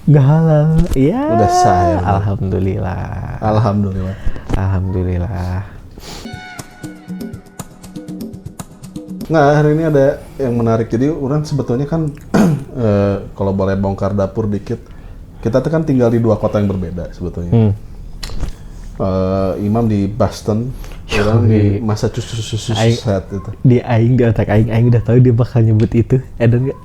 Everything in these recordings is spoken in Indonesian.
Nggak halal. Ya. Udah sah ya. Alhamdulillah. Alhamdulillah. Alhamdulillah. Nah, hari ini ada yang menarik. Jadi orang sebetulnya kan kalau boleh bongkar dapur dikit, kita tuh kan tinggal di dua kota yang berbeda sebetulnya. Imam di Boston, orang di Massachusetts itu. Di otak aing udah tahu dia bakal nyebut itu. Dan nggak?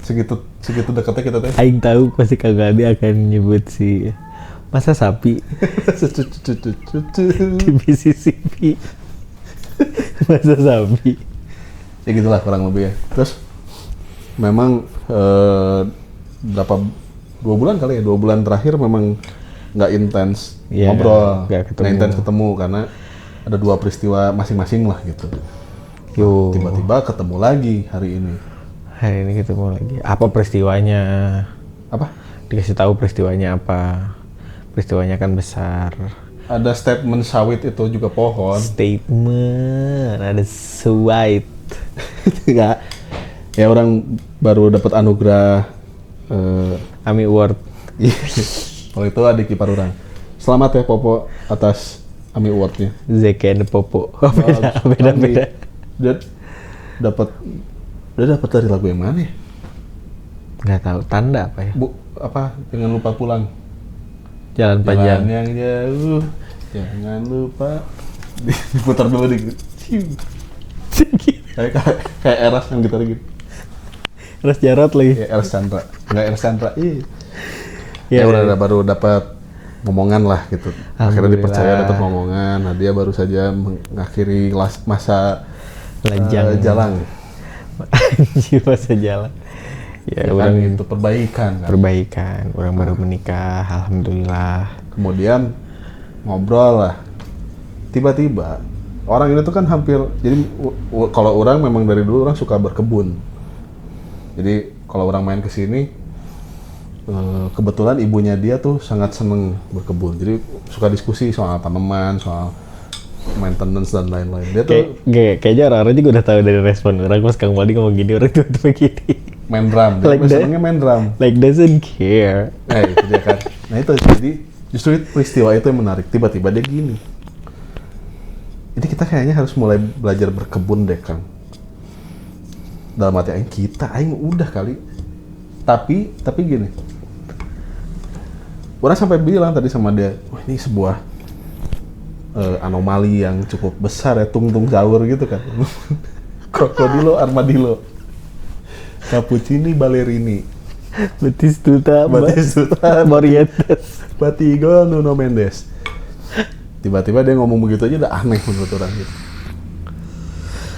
Segitu dekatnya kita teh. Aing tahu pasti kagak dia akan nyebut si masa sapi di Mississippi. Masa sapi. Ya gitulah kurang lebih ya. Terus memang berapa 2 bulan kali ya, 2 bulan terakhir memang nggak intens ngobrol, nggak intens ketemu karena ada 2 peristiwa masing-masing lah gitu. Yo. Tiba-tiba ketemu lagi hari ini. Hari ini ketemu lagi. Apa peristiwanya? Apa? Dikasih tahu peristiwanya apa? Peristiwanya kan besar. Ada statement sawit itu juga pohon. Statement ada sawit. Enggak. Ya orang baru dapat anugerah Ami Award. Kalau itu adik ipar orang. Selamat ya Popo atas Ami Award-nya. Zeki and Popo. Beda. Dia dapat dari lagu yang mana ya? Nggak tahu, tanda apa ya? Jangan lupa pulang. Jalan panjang. Jalan yang jauh, jangan lupa. Diputar dulu dikit. Kayak Eras yang gitar gitu. Eras Jarot lagi. Ya, Eras Chandra. Enggak Eras Chandra. Ya, udah baru dapat ngomongan lah gitu. Akhirnya dipercaya dapat ngomongan. Nah, dia baru saja mengakhiri masa jalan. Anjir, masa jalan. Ya, orang kan itu perbaikan kan. Perbaikan. Orang baru menikah, alhamdulillah. Kemudian ngobrol lah. Tiba-tiba orang ini tuh kan hampir, jadi kalau orang memang dari dulu orang suka berkebun. Jadi kalau orang main ke sini, kebetulan ibunya dia tuh sangat seneng berkebun. Jadi suka diskusi soal tanaman, soal maintenance dan lain-lain. Dia tuh kayaknya orang-orang juga udah tahu dari respon orang pas Kang Mali ngomong gini, orang tuh begini. Main drum, dia senengnya main drum. Like doesn't care. Itu dia kan. Nah itu jadi justru peristiwa itu yang menarik. Tiba-tiba dia gini. Jadi kita kayaknya harus mulai belajar berkebun deh, Kang. Dalam hati aing udah kali. Tapi gini. Orang sampai bilang tadi sama dia, wah ini sebuah anomali yang cukup besar ya, tung-tung jawur gitu kan. Krokodilo, armadillo. Cappuccini, ballerini. Batistuta, Morientes. Batigo, Nuno Mendes. Tiba-tiba dia ngomong begitu aja udah aneh menurut orang gitu.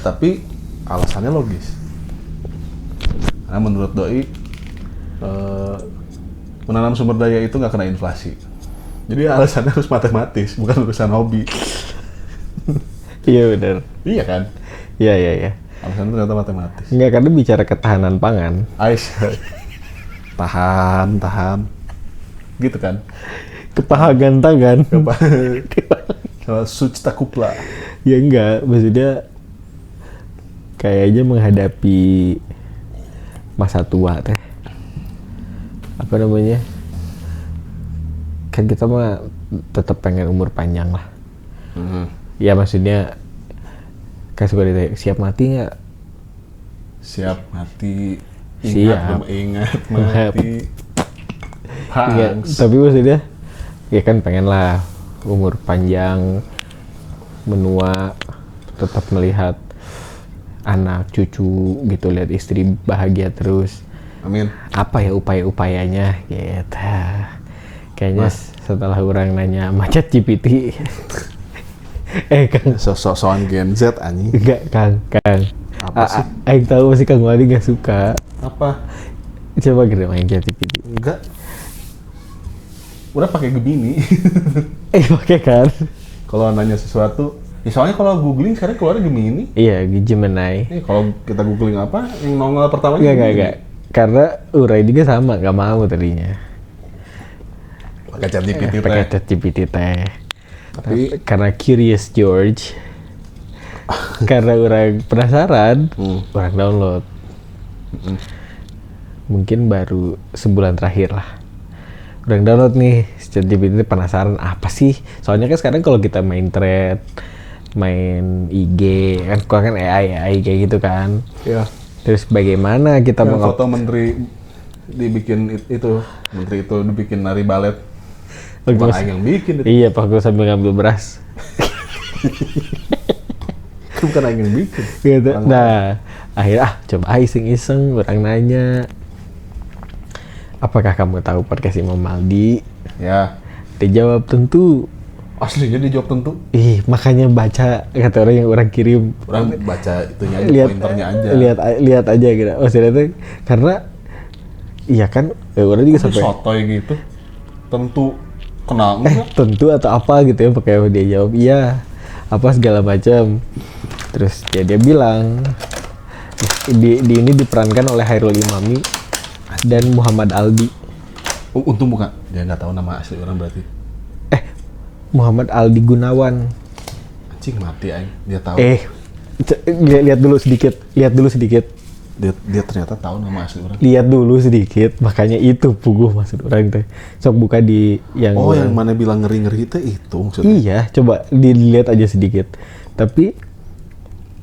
Tapi alasannya logis. Karena menurut Doi menanam sumber daya itu nggak kena inflasi. Jadi alasannya harus matematis, bukan urusan hobi. Iya benar. Iya kan? Iya. Alasannya ternyata matematis. Enggak, karena bicara ketahanan pangan. Tahan. Gitu kan? Kepahagan tangan. Sucita kupla. Ya enggak, maksudnya kayaknya menghadapi masa tua teh. Apa namanya? Kan kita mah tetap pengen umur panjang lah. Ya maksudnya kan suka ditanya, siap mati nggak? Siap mati. Siap. Ingat mati. Ya, tapi maksudnya ya kan pengen lah umur panjang, menua, tetap melihat anak, cucu gitu, lihat istri bahagia terus. Amin. Apa ya upaya-upayanya gitu. Kayaknya setelah orang nanya macet GPT. Kang. Sosokan Gen Z anjing. Enggak, Kang. Apa sih? Aing tahu masih Kang Wali nggak suka. Apa? Coba gitu main GPT. Enggak. Udah pakai Gemini. Pakai kan? Kalau nanya sesuatu, ya soalnya kalau googling sekarang keluarnya Gemini. Iya, Gemini. Kalau kita googling apa, yang nongol pertamanya Enggak. Karena Urai juga sama, nggak mau tadinya. Pakai ChatGPT teh. Pakai ChatGPT teh. Tapi karena curious George. Karena orang penasaran, orang download. Mungkin baru sebulan terakhir lah. Orang download nih ChatGPT, penasaran apa sih? Soalnya kan sekarang kalau kita main thread, main IG kan AI kayak gitu kan. Iya. Terus bagaimana kita Yang mau foto menteri dibikin itu, menteri itu dibikin nari balet. Bukan Aing yang bikin itu. Iya, Pak, gue sambil ngambil beras. Itu bukan Aing yang bikin. Gitu. Nah, akhirnya coba iseng-iseng orang nanya, apakah kamu tahu podcast Imam Maldi? Ya. Dia jawab tentu. Aslinya dijawab tentu. Makanya baca, kata orang yang orang kirim. Orang baca itunya aja, pointernya aja. Lihat aja gitu. Maksudnya itu karena iya kan, orang juga sampai sotoy gitu. Tentu kenal enggak? tentu atau apa gitu ya, pakai dia jawab iya, apa segala macam. Terus dia bilang di ini diperankan oleh Hairul Imami dan Muhammad Aldi. Untung bukan. Dia nggak tahu nama asli orang berarti. Muhammad Aldi Gunawan. Anjing mati aing. Dia tahu. Lihat dulu sedikit. Dia ternyata tahu nama asli orang. Lihat dulu sedikit, makanya itu puguh maksud orang teh. Sok buka di yang yang mana bilang ngeri-ngeri itu maksudnya. Iya, coba dilihat aja sedikit. Tapi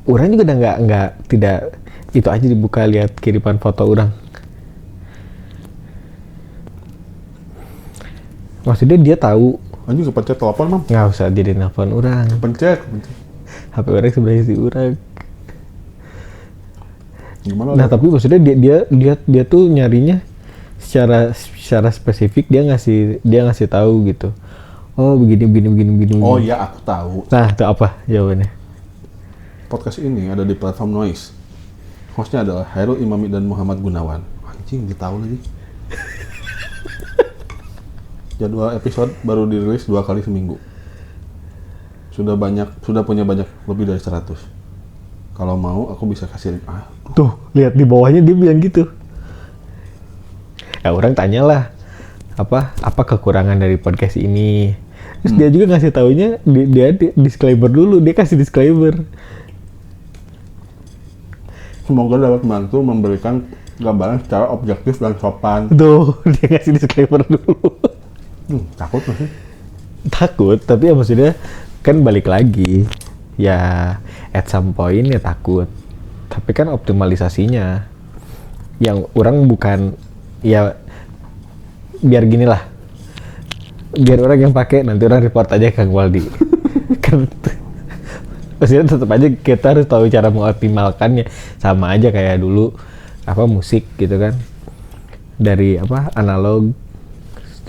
orang juga udah nggak tidak itu aja dibuka, lihat kiriman foto orang. Maksudnya dia tahu. Anjing kepencet telepon, Mam. Nggak usah dia nelfon orang. Pencet. HP orang sebenarnya si orang. Gimana? Nah, tapi maksudnya dia tuh nyarinya secara spesifik, dia ngasih tahu gitu. Oh, begini. Oh iya, aku tahu. Nah, itu apa jawabannya? Podcast ini ada di platform Noise. Hostnya adalah Hairul Imami dan Muhammad Gunawan. Anjing, dia tahu lagi. Jadwal episode baru dirilis 2 kali seminggu. Sudah punya banyak lebih dari 100. Kalau mau aku bisa kasih link. Tuh, lihat di bawahnya dia bilang gitu. Ya orang tanyalah, apa kekurangan dari podcast ini. Terus dia juga ngasih taunya, dia disclaimer dulu, dia kasih disclaimer. Semoga dapat membantu memberikan gambaran secara objektif dan sopan. Tuh, dia ngasih disclaimer dulu. Takut nggak sih? Takut, tapi ya maksudnya kan balik lagi. Ya, at some point ya takut. Tapi kan optimalisasinya. Yang orang bukan, ya biar gini lah. Biar orang yang pakai, nanti orang report aja ke Kang Waldi. Kan, maksudnya tetap aja kita harus tahu cara mengoptimalkannya. Sama aja kayak dulu, musik gitu kan. Dari analog,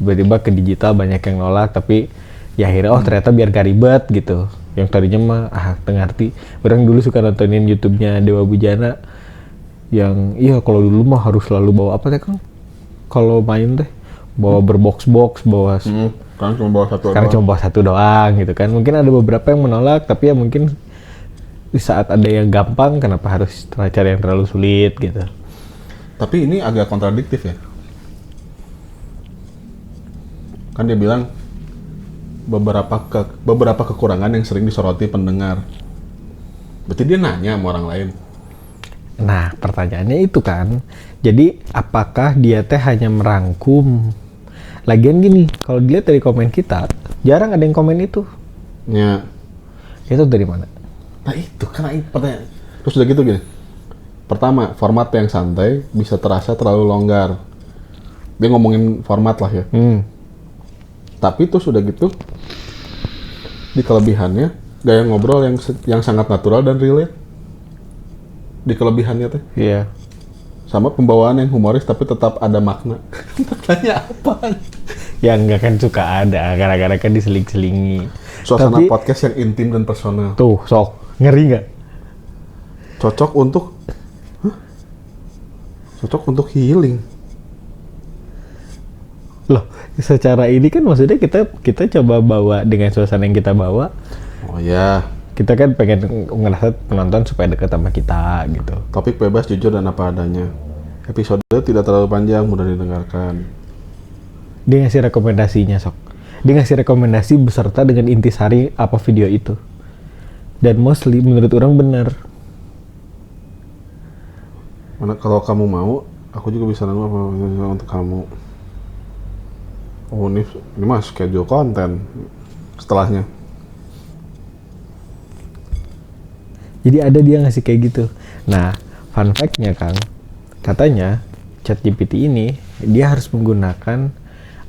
tiba-tiba ke digital banyak yang nolak, tapi ya akhirnya ternyata biar gak ribet gitu. Yang tadinya mah ngerti. Orang dulu suka nontonin YouTube-nya Dewa Bujana yang kalau dulu mah harus selalu bawa apa teh Kang? Kalau main teh bawa berbox-box, bawa Sekarang cuma bawa satu doang gitu kan. Mungkin ada beberapa yang menolak, tapi ya mungkin di saat ada yang gampang, kenapa harus cari yang terlalu sulit gitu. Tapi ini agak kontradiktif ya. Kan dia bilang beberapa kekurangan yang sering disoroti pendengar. Berarti dia nanya sama orang lain. Nah, pertanyaannya itu kan. Jadi, apakah dia teh hanya merangkum? Lagian gini, kalau dilihat dari komen kita, jarang ada yang komen itu. Ya. Itu dari mana? Nah, itu kan pertanyaan. Terus udah gitu gini. Pertama, format yang santai bisa terasa terlalu longgar. Dia ngomongin format lah ya. Tapi terus udah gitu, di kelebihannya, gaya ngobrol yang sangat natural dan relate. Di kelebihannya teh. Iya. Sama pembawaan yang humoris tapi tetap ada makna. Maknanya apa? Ya enggak kan suka ada, gara-gara kan diseling-selingi. Suasana podcast yang intim dan personal. Tuh, sok. Ngeri nggak? Cocok untuk healing. Loh, secara ini kan maksudnya kita coba bawa dengan suasana yang kita bawa. Oh ya. Kita kan pengen ngerasa penonton supaya dekat sama kita gitu. Topik bebas, jujur, dan apa adanya. Episode tidak terlalu panjang, mudah didengarkan. Dia ngasih rekomendasinya, Sok. Dia ngasih rekomendasi beserta dengan intisari apa video itu. Dan mostly menurut orang benar. Mana kalau kamu mau, aku juga bisa nanggung apa untuk kamu. Oh ini mah schedule konten setelahnya. Jadi ada dia ngasih kayak gitu. Nah, fun fact-nya Kang, katanya ChatGPT ini dia harus menggunakan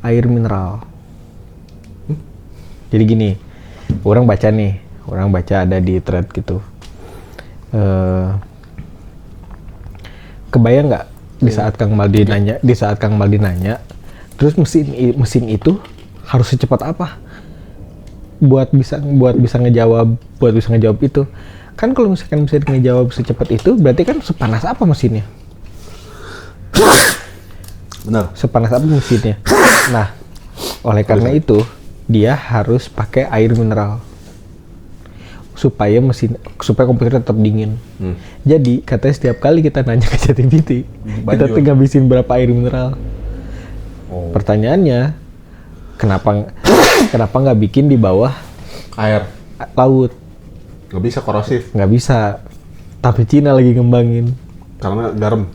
air mineral. Jadi gini, orang baca ada di thread gitu. Kebayang nggak di saat Kang Maldi nanya, terus mesin itu harus secepat apa buat bisa ngejawab itu. Kan kalau misalkan bisa ngejawab secepat itu, berarti kan sepanas apa mesinnya? Benar. Sepanas apa mesinnya? Nah, oleh karena itu dia harus pakai air mineral supaya komputer tetap dingin. Jadi katanya setiap kali kita nanya ke ChatGPT, kita tinggal ngabisin berapa air mineral. Pertanyaannya, kenapa nggak bikin di bawah Air. laut? Nggak bisa korosif. Nggak bisa. Tapi Cina lagi ngembangin. Karena garam.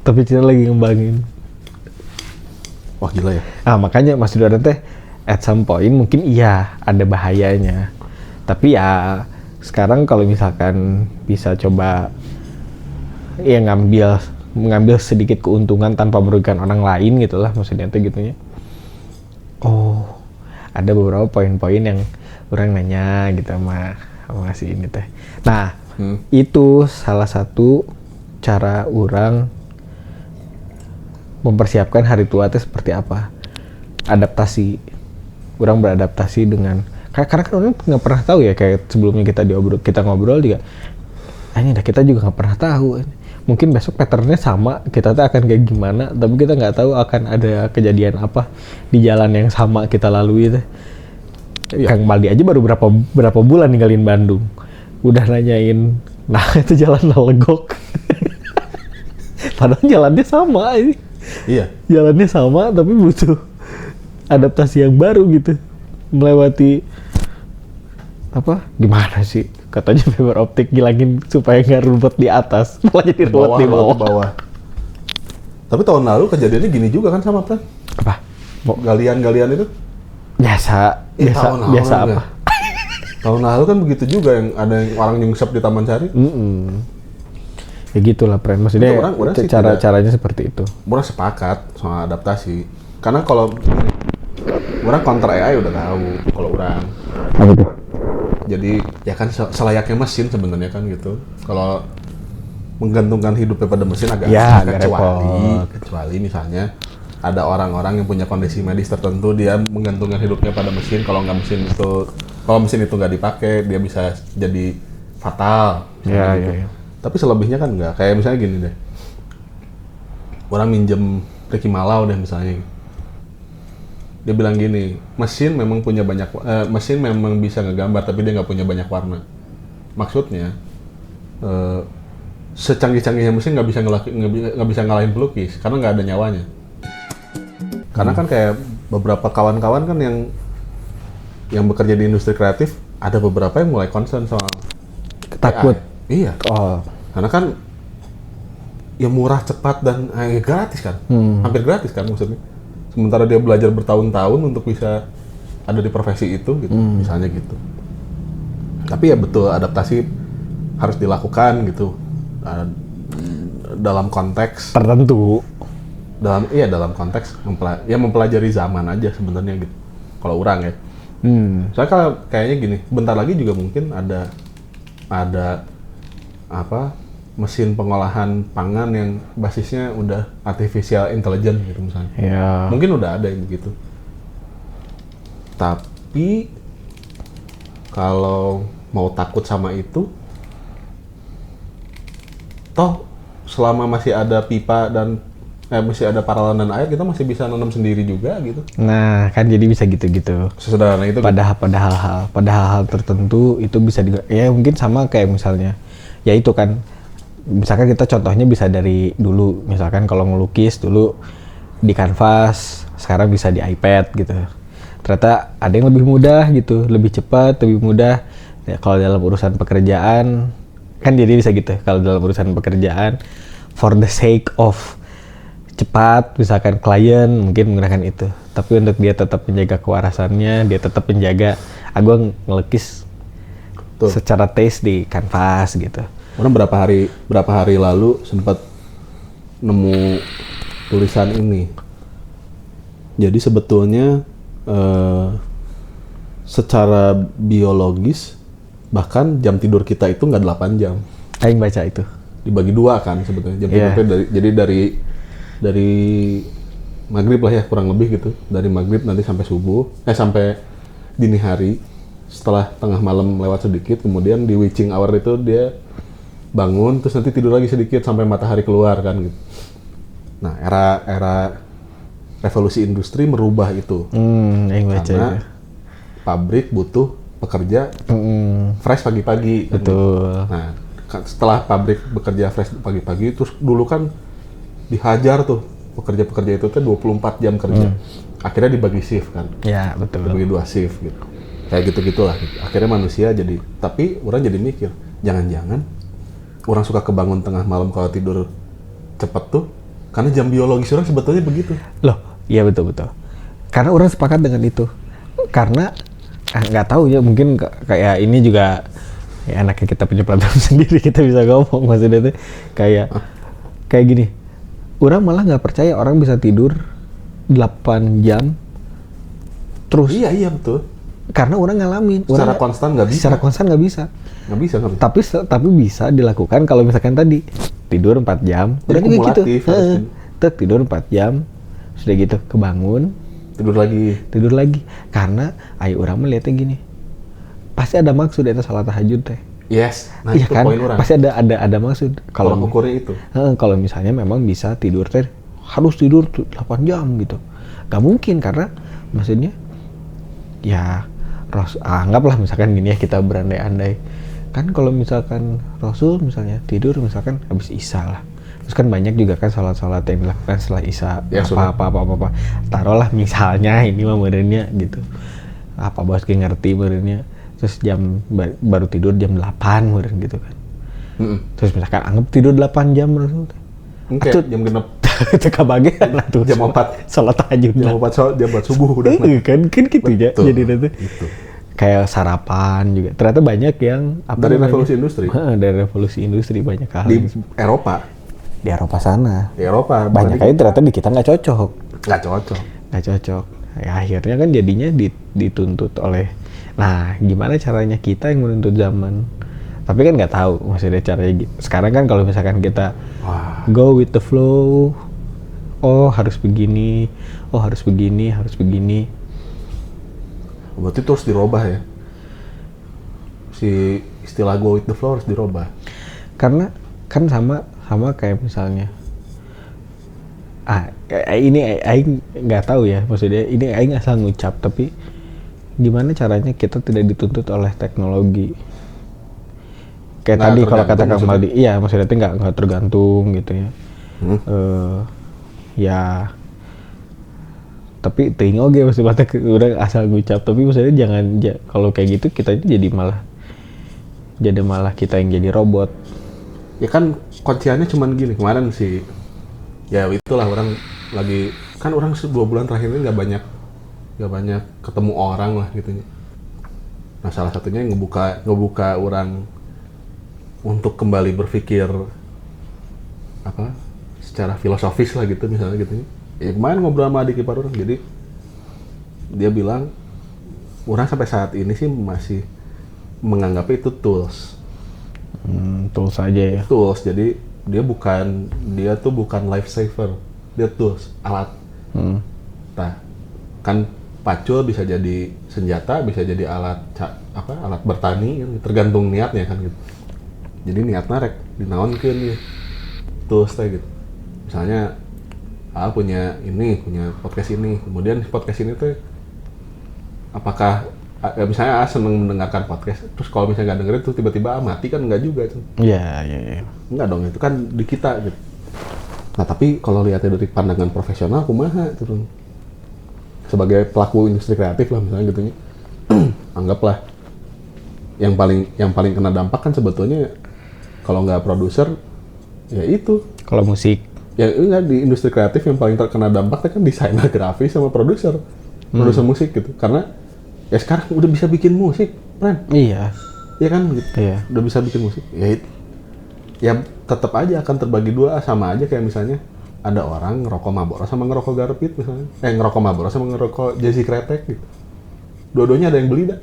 Tapi Cina lagi ngembangin. Wah gila ya. Makanya Mas Dudan teh at some point mungkin iya ada bahayanya. Tapi ya sekarang kalau misalkan bisa coba ya mengambil sedikit keuntungan tanpa merugikan orang lain gitulah maksudnya tuh gitunya. Oh, ada beberapa poin-poin yang orang nanya gitu sama si ini teh. Nah, itu salah satu cara orang mempersiapkan hari tua teh seperti apa. Adaptasi. Orang beradaptasi dengan karena kan orang nggak pernah tahu ya, kayak sebelumnya kita ngobrol juga. Ini kita juga nggak pernah tahu. Mungkin besok patternnya sama, kita tuh akan kayak gimana, tapi kita nggak tahu akan ada kejadian apa di jalan yang sama kita lalui teh. Ya. Kang Maldi aja baru berapa bulan ninggalin Bandung, udah nanyain, nah itu jalan legok. Padahal jalannya sama ini. Iya. Jalannya sama tapi butuh adaptasi yang baru gitu. Melewati apa? Gimana sih? Katanya fiber optik gilangin supaya nggak rumput di atas, malah jadi rumput di bawah. Tapi tahun lalu kejadiannya gini juga kan sama Pran? Apa? Galian-galian itu? Biasa apa? Tahun lalu kan begitu juga, yang ada yang orang nyungsep di Taman Sari. Ya gitulah Pran. Maksudnya caranya seperti itu. Orang sepakat soal adaptasi. Karena kalau orang counter AI udah tahu kalau orang. Apa tuh? Jadi ya kan selayaknya mesin sebenarnya kan gitu. Kalau menggantungkan hidupnya pada mesin agak kecuali misalnya ada orang-orang yang punya kondisi medis tertentu, dia menggantungkan hidupnya pada mesin. Kalau mesin itu nggak dipakai, dia bisa jadi fatal. Iya. Tapi selebihnya kan nggak. Kayak misalnya gini deh, orang minjem Ricky Malau deh misalnya. Dia bilang gini, mesin memang bisa ngegambar, tapi dia nggak punya banyak warna. Maksudnya, secanggih-canggihnya mesin nggak bisa ngalahin pelukis, karena nggak ada nyawanya. Karena kan kayak beberapa kawan-kawan kan yang bekerja di industri kreatif, ada beberapa yang mulai concern soal takut. AI. Iya. Oh. Karena kan ya murah, cepat, dan gratis kan, hampir gratis kan maksudnya. Sementara dia belajar bertahun-tahun untuk bisa ada di profesi itu, gitu, misalnya gitu. Tapi ya betul, adaptasi harus dilakukan gitu, dalam konteks tertentu. Dalam konteks mempelajari zaman aja sebenarnya gitu. Kalau orang ya. Soalnya kalau kayaknya gini, bentar lagi juga mungkin ada mesin pengolahan pangan yang basisnya udah artificial intelligence gitu misalnya. Ya. Mungkin udah ada yang begitu. Tapi kalau mau takut sama itu, toh selama masih ada pipa dan masih ada paralon dan air, kita masih bisa nanam sendiri juga gitu. Nah, kan jadi bisa gitu-gitu. Sesederhana itu. Pada hal-hal tertentu itu bisa ya mungkin sama kayak misalnya, ya itu kan. Misalkan kita contohnya bisa dari dulu, misalkan kalau ngelukis dulu di kanvas, sekarang bisa di iPad gitu. Ternyata ada yang lebih mudah gitu, lebih cepat, lebih mudah. Ya, kalau dalam urusan pekerjaan, kan jadi bisa gitu. Kalau dalam urusan pekerjaan, for the sake of cepat, misalkan klien mungkin menggunakan itu. Tapi untuk dia tetap menjaga kewarasannya, dia tetap menjaga, gua ngelukis Tuh. secara taste di kanvas gitu. Orang berapa hari lalu sempat nemu tulisan ini. Jadi sebetulnya secara biologis bahkan jam tidur kita itu nggak 8 jam. Aing baca itu. Dibagi 2 kan sebetulnya. Jam Iya. tidur dari maghrib lah ya kurang lebih gitu. Dari maghrib nanti sampai subuh, sampai dini hari. Setelah tengah malam lewat sedikit, kemudian di witching hour itu dia bangun, terus nanti tidur lagi sedikit sampai matahari keluar kan gitu. Nah, era revolusi industri merubah itu. Aing baca Karena itu. pabrik butuh pekerja fresh pagi-pagi. Kan gitu. Betul. Nah, setelah pabrik bekerja fresh pagi-pagi, terus dulu kan dihajar tuh pekerja-pekerja itu tuh 24 jam kerja. Akhirnya dibagi shift kan. Ya, betul. Dibagi 2 shift gitu. Kayak gitu-gitulah. Akhirnya manusia jadi, tapi orang jadi mikir, jangan-jangan orang suka kebangun tengah malam kalau tidur cepat tuh karena jam biologis orang sebetulnya begitu. Loh, iya betul-betul. Karena orang sepakat dengan itu. Karena nggak tahu ya, mungkin kayak ini juga ya anaknya kita punya platform sendiri, kita bisa ngomong maksudnya tuh kayak gini. Orang malah nggak percaya orang bisa tidur 8 jam terus. Iya betul. Karena orang ngalamin. Secara konstan nggak bisa. Secara konstan nggak bisa. Nggak bisa. Tapi bisa dilakukan kalau misalkan tadi tidur 4 jam. Jadi Udah juga gitu. kumulatif harus Tek, tidur 4 jam. Sudah gitu kebangun, tidur lagi. Karena ayo orang melihatnya gini. Pasti ada maksud itu salat tahajud teh. Yes. Nah, Iya itu kan? poin orang. Pasti ada maksud. Kalau ukurnya itu. Kalau misalnya memang bisa tidur teh harus tidur 8 jam gitu. Gak mungkin karena maksudnya ya anggaplah misalkan gini ya, kita berandai-andai kan kalau misalkan Rasul misalnya tidur misalkan habis Isya lah, terus kan banyak juga kan salat-salat yang dilakukan setelah Isya Ya, apa taruhlah misalnya ini mah modernnya gitu, apa bos ngerti modernnya, terus baru tidur jam 8 modern gitu kan. Terus misalkan anggap tidur 8 jam Rasul Oke, jam genep itu kebagian lah tuh jam 4 salat tahajud jam 4 subuh udah. kan gitu ya. Betul, Jadi itu gitu. kayak sarapan juga ternyata banyak yang Dari revolusi industri. Dari revolusi industri banyak hal Di Eropa. di Eropa sana Di Eropa banyak kali ternyata di kita nggak cocok. nggak cocok. Ya, akhirnya kan jadinya dituntut oleh, nah gimana caranya kita yang menuntut zaman, tapi kan nggak tahu maksudnya caranya gitu. Sekarang kan kalau misalkan kita go with the flow, harus begini, harus begini. Berarti itu harus dirubah ya. Si istilah go with the flow harus dirubah. Karena kan sama kayak misalnya ini aing nggak tahu ya, maksudnya ini aing asal ngucap, tapi gimana caranya kita tidak dituntut oleh teknologi kayak Nggak tadi kalau kata tergantung Kang Maldi, iya maksudnya nggak tergantung gitu ya. Ya tapi teuing oge maksudnya udah asal ngucap, tapi maksudnya jangan kalau kayak gitu kita itu jadi malah kita yang jadi robot. Ya kan kunciannya cuman gini, kemarin sih ya itulah orang lagi kan orang 2 bulan terakhir ini nggak banyak ketemu orang lah gitu. Nah salah satunya yang ngebuka orang untuk kembali berpikir apa secara filosofis lah gitu misalnya gitu. Ya kemarin ngobrol sama adik ipar orang, jadi dia bilang orang sampai saat ini sih masih menganggap itu tools. Tools aja ya. Tools, jadi dia tuh bukan life saver, dia tools, alat. Nah, kan pacul bisa jadi senjata, bisa jadi alat alat bertani, tergantung niatnya kan gitu. Jadi niatnya rek dinaonkeun ya. Tools teh gitu. Misalnya punya podcast ini, kemudian podcast ini tuh apakah misalnya seneng mendengarkan podcast, terus kalau misalnya nggak dengerin tuh tiba-tiba mati kan nggak juga tuh. Iya. Nggak dong, itu kan di kita gitu. Nah tapi kalau lihatnya dari pandangan profesional, kumaha turun sebagai pelaku industri kreatif lah misalnya gitu, anggaplah yang paling kena dampak kan sebetulnya kalau nggak produser ya itu. Kalau musik Ya enggak, di industri kreatif yang paling terkena dampaknya kan desainer grafis sama produser musik gitu. Karena ya sekarang udah bisa bikin musik, Pren. Iya. Iya kan gitu. Iya. Udah bisa bikin musik. Ya tetap aja akan terbagi dua, sama aja kayak misalnya ada orang ngerokok Marlboro sama ngerokok Garpit misalnya. Ngerokok Marlboro sama ngerokok Jazzy Kretek gitu. Dua-duanya ada yang beli dah.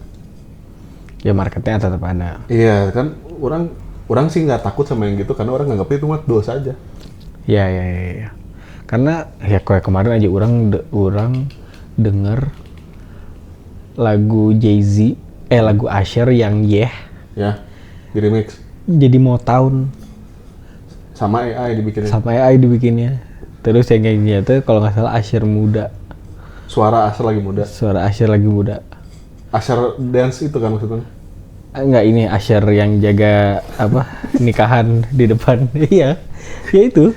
Ya marketnya tetap ada. Iya kan, orang sih nggak takut sama yang gitu karena orang nganggapnya itu mah dosa aja. Iya. Karena ya kayak kemarin aja orang denger lagu Jay-Z, lagu Usher yang Yeah. Ya, di remix. Jadi Motown. Sama AI dibikinnya. Sama AI dibikinnya. Terus yang nyanyinya tuh kalau nggak salah Usher muda. Suara Usher lagi muda. Suara Usher lagi muda. Usher dance itu kan maksudnya? Enggak, ini Usher yang jaga apa nikahan di depan. Iya, ya itu.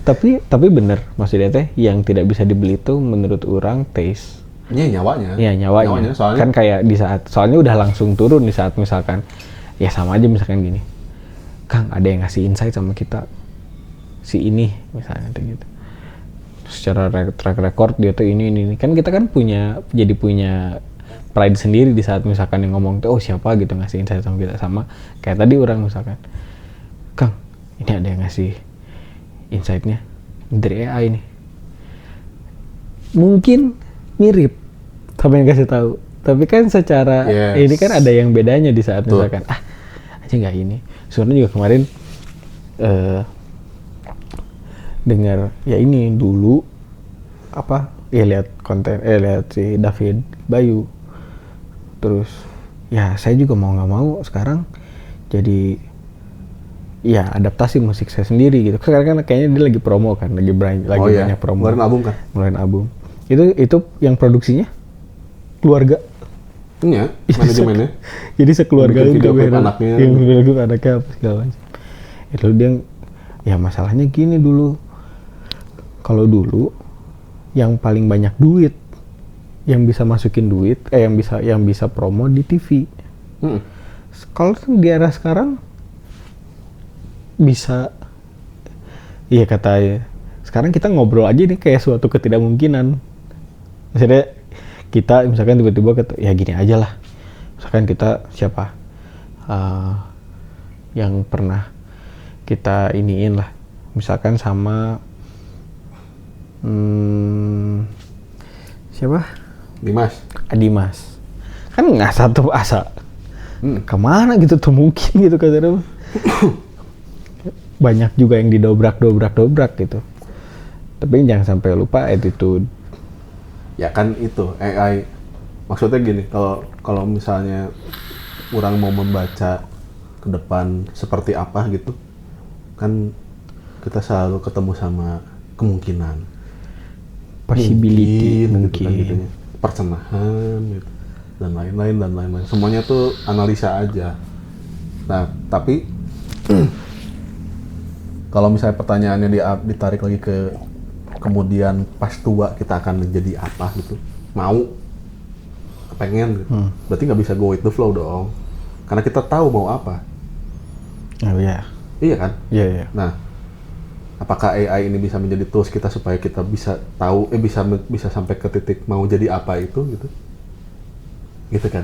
Tapi bener maksudnya teh yang tidak bisa dibeli itu menurut orang taste. Iya, nyawanya. Iya, nyawanya. Soalnya Kan kayak di saat soalnya udah langsung turun di saat misalkan ya sama aja misalkan gini. Kang, ada yang ngasih insight sama kita. Si ini misalnya gitu. Secara track record dia tuh ini. Kan kita kan punya pride sendiri di saat misalkan yang ngomong tuh, oh siapa gitu ngasih insight sama kita, sama kayak tadi orang misalkan, Kang, ini ada yang ngasih insight-nya dari AI nih, mungkin mirip sama yang kasih tahu, tapi kan secara ini kan ada yang bedanya di saat misalkan aja nggak ini. Sebenarnya juga kemarin dengar ya ini dulu apa ya lihat konten lihat si David Bayu. Terus ya saya juga mau nggak mau sekarang jadi ya adaptasi musik saya sendiri gitu. Sekarang kan kayaknya dia lagi promo kan, lagi banyak promo. Ngeluarin album kan? Ngeluarin album. Itu yang produksinya keluarga. Iya, manajemennya. Jadi sekeluarga itu video klip anaknya. Yang video klip anaknya apa segala macam. Itu dia ya masalahnya gini dulu. Kalau dulu yang paling banyak duit yang bisa masukin duit yang bisa promo di TV. Kalau di era sekarang bisa iya katanya sekarang kita ngobrol aja nih kayak suatu ketidakmungkinan. Maksudnya kita misalkan tiba-tiba ya gini aja lah, misalkan kita siapa yang pernah kita iniin lah, misalkan sama siapa? Dimas kan nggak satu asa kemana gitu tuh mungkin gitu katanya. Banyak juga yang didobrak gitu, tapi jangan sampai lupa attitude. Ya kan itu AI maksudnya gini, kalau misalnya orang mau membaca ke depan seperti apa gitu kan, kita selalu ketemu sama kemungkinan, possibility mungkin gitu kan, gitu, percenahan gitu, dan lain-lain semuanya tuh analisa aja. Nah tapi kalau misalnya pertanyaannya ditarik lagi ke kemudian pas tua kita akan menjadi apa gitu, pengen gitu. Berarti nggak bisa go with the flow dong, karena kita tahu mau apa. Oh iya. Iya kan? Iya. Nah, apakah AI ini bisa menjadi tools kita supaya kita bisa tahu bisa sampai ke titik mau jadi apa itu gitu kan?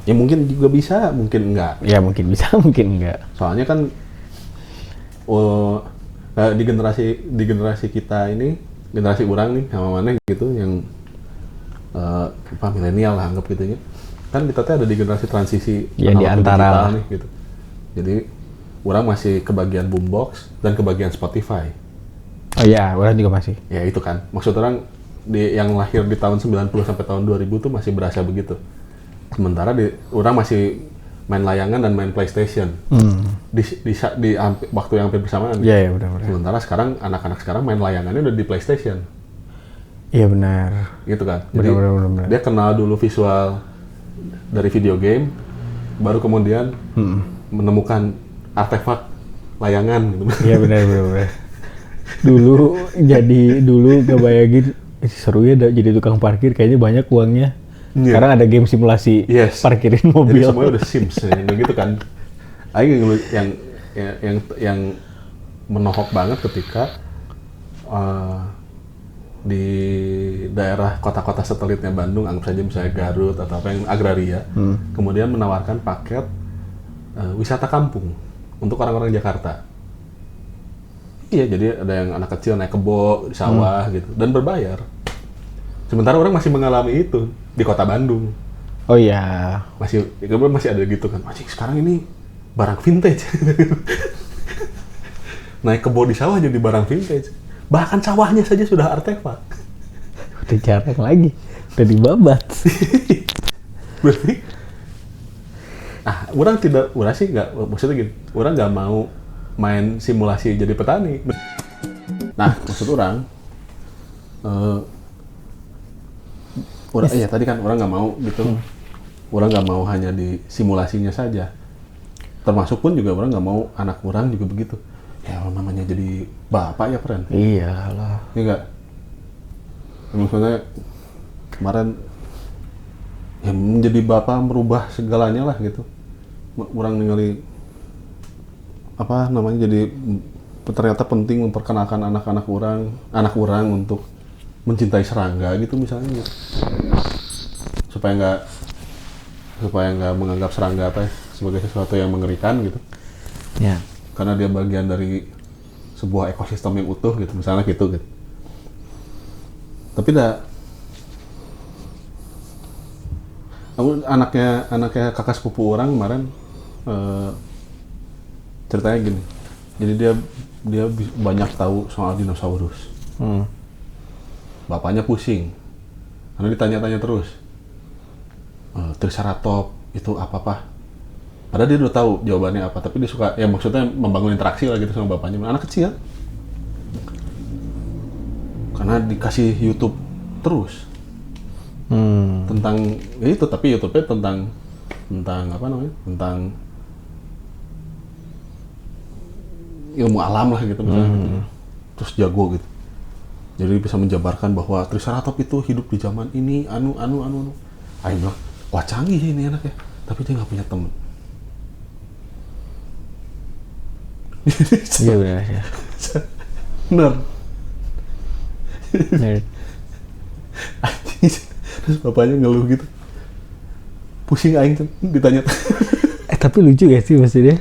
Ya mungkin juga bisa, mungkin enggak. Ya mungkin bisa, mungkin enggak. Soalnya kan di generasi kita ini, generasi orang nih sama mana gitu yang milenial lah anggap gitunya. Kan kita tuh ada di generasi transisi ya di antara nih gitu. Jadi orang masih kebagian boombox dan kebagian Spotify. Oh iya, orang juga masih. Ya itu kan. Maksud orang yang lahir di tahun 90 sampai tahun 2000 tuh masih berasa begitu. Sementara orang masih main layangan dan main PlayStation di waktu yang hampir bersamaan. Iya benar. Sementara sekarang anak-anak sekarang main layangannya udah di PlayStation. Iya benar. Gitu kan. Jadi benar. dia kenal dulu visual dari video game, baru kemudian menemukan artefak layangan. Gitu. Iya benar. Dulu nggak bayangin seru ya jadi tukang parkir, kayaknya banyak uangnya. Yeah. Sekarang ada game simulasi parkirin mobil. Jadi semuanya udah Sims ya, gitu kan. Aing yang menohok banget ketika di daerah kota-kota satelitnya Bandung, anggap saja misalnya Garut atau apa yang agraria, kemudian menawarkan paket wisata kampung untuk orang-orang Jakarta. Iya, jadi ada yang anak kecil naik kebo di sawah gitu dan berbayar. Sementara orang masih mengalami itu di kota Bandung. Oh iya. Masih ada gitu kan. Anjing, sekarang ini barang vintage. Naik kebo di sawah jadi barang vintage. Bahkan sawahnya saja sudah artefak. Udah jarang lagi. Udah dibabat. Berarti orang sih nggak, maksudnya gini, orang nggak mau main simulasi jadi petani. Nah, maksud orang, tadi kan orang nggak mau gitu, orang nggak mau hanya di simulasinya saja. Termasuk pun juga orang nggak mau anak orang juga begitu. Ya namanya jadi bapak ya friend. Iyalah. Iya nggak? Maksudnya kemarin ya menjadi bapak merubah segalanya lah gitu. Orang ningali apa namanya, jadi ternyata penting memperkenalkan anak orang untuk mencintai serangga gitu misalnya gitu. supaya nggak menganggap serangga sebagai sesuatu yang mengerikan gitu Ya. karena dia bagian dari sebuah ekosistem yang utuh gitu misalnya gitu. Tapi anaknya kakak sepupu orang kemarin ceritanya gini, jadi dia banyak tahu soal dinosaurus. Bapaknya pusing karena ditanya-tanya terus, Triceratops itu apa? Padahal dia udah tahu jawabannya apa, tapi dia suka, ya maksudnya membangun interaksi lah gitu sama bapaknya, anak kecil karena dikasih YouTube terus tentang ya itu, tapi YouTube-nya tentang apa namanya, tentang ilmu alam lah gitu misalnya gitu. Terus jago gitu, jadi bisa menjabarkan bahwa Triceratops itu hidup di zaman ini Ayo bilang, wah canggih ini anak ya, tapi dia nggak punya temen. Iya benar ya. Nerd. Nerd. Terus bapaknya ngeluh gitu, pusing aing tuh ditanya. Tapi lucu gak sih maksudnya?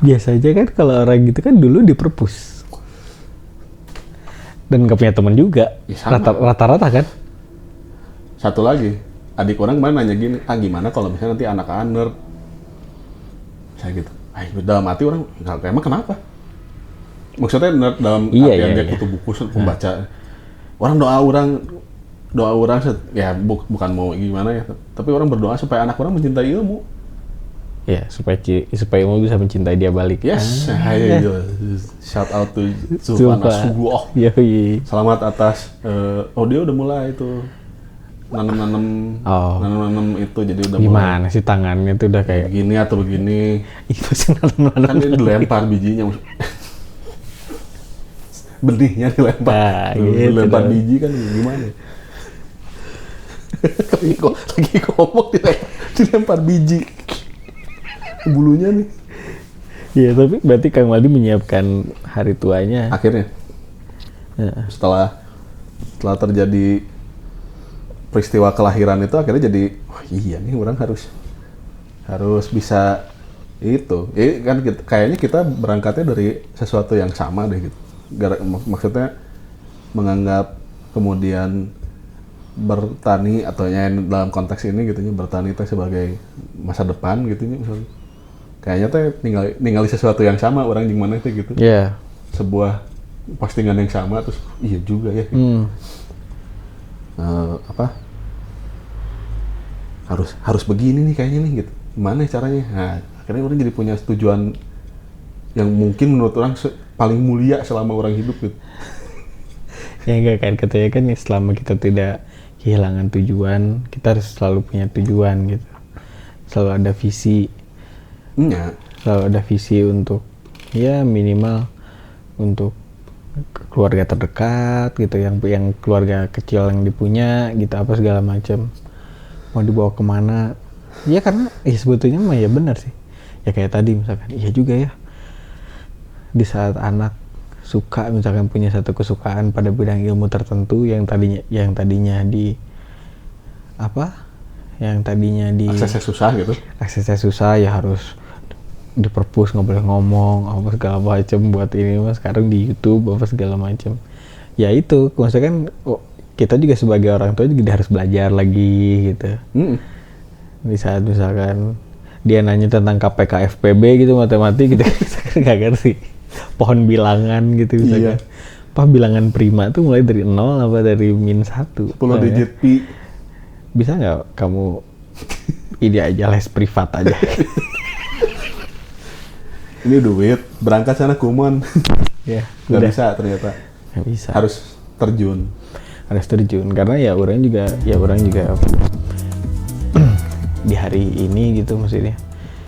Biasanya kan kalau orang gitu kan dulu di perpus dan gak punya teman juga. Ya, Rata-rata kan. Satu lagi, adik orang kemarin nanya gini, gimana kalau misalnya nanti anak nerd? Saya gitu, dalam hati orang, emang kenapa? Maksudnya nerd dalam artian dia kutu buku, pembaca. Doa orang ya bukan mau gimana ya, tapi orang berdoa supaya anak orang mencintai ilmu. Ya, supaya ilmu bisa mencintai dia balik. Yes, shout out to Zulfana Suguh. Selamat atas, dia udah mulai itu nanam itu, jadi udah gimana mulai. Sih tangannya tuh udah kayak begini atau begini. Itu sih nanam kan dia dilempar bijinya. Benihnya dilempar. Dilempar biji kan gimana? lagi ngomong dilempar biji. Bulunya nih. Iya, tapi berarti Kang Waldi menyiapkan hari tuanya. Akhirnya. Ya. Setelah terjadi peristiwa kelahiran itu, akhirnya jadi, iya nih orang harus bisa itu. Kan kayaknya kita berangkatnya dari sesuatu yang sama deh gitu. Maksudnya menganggap kemudian bertani atau dalam konteks ini gitu, bertani itu sebagai masa depan gitu misalnya. Kayaknya tuh ningali sesuatu yang sama orang di mana itu gitu. Iya. Sebuah postingan yang sama terus iya juga ya. Harus begini nih kayaknya nih gitu. Gimana caranya? Nah, akhirnya orang jadi punya tujuan yang mungkin menurut orang paling mulia selama orang hidup gitu. Ya enggak kan, katanya kan selama kita tidak kehilangan tujuan, kita harus selalu punya tujuan gitu. Selalu ada visi. Iya. Selalu ada visi untuk ya minimal untuk keluarga terdekat gitu, yang keluarga kecil yang dipunya gitu, apa segala macam. Mau dibawa kemana? Ya karena sebetulnya mah ya benar sih. Ya kayak tadi misalkan, iya juga ya. Di saat anak suka misalkan punya satu kesukaan pada bidang ilmu tertentu yang tadinya di Aksesnya susah gitu. aksesnya susah, ya harus di perpus nggak boleh ngomong apa segala macem buat ini mas, sekarang di YouTube apa segala macem. Ya itu maksudnya kan kita juga sebagai orang tua juga harus belajar lagi gitu. Di saat misalkan dia nanya tentang KPK FPB gitu, matematik gitu, kita nggak ngerti. Pohon bilangan gitu misalkan. Pak bilangan prima tuh mulai dari 0 apa dari -1. 10 digit pi. Bisa nggak kamu ide aja les privat aja. Ini duit, berangkat sana kumon. Ya, Nggak udah. bisa ternyata. Nggak bisa. Harus terjun. Karena ya orang juga di hari ini gitu maksudnya